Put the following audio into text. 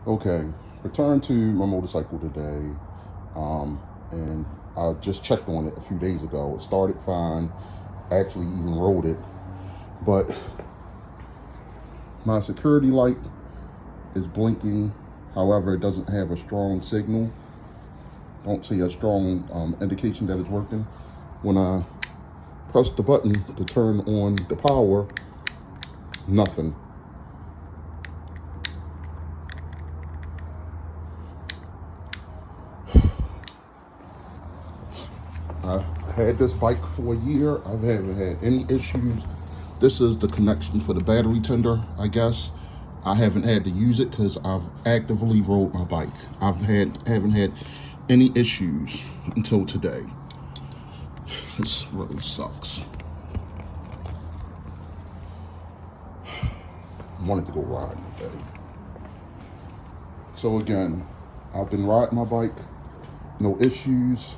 Okay, returned to my motorcycle today, and I just checked on it a few days ago. It started fine, actually even rode it, but my security light is blinking. However, it doesn't have a strong signal. Don't see a strong indication that it's working. When I press the button to turn on the power, nothing. I had this bike for a year. I haven't had any issues. This is the connection for the battery tender, I guess. I haven't had to use it because I've actively rode my bike. Haven't had any issues until today. This really sucks. I wanted to go riding today. So again, I've been riding my bike, no issues.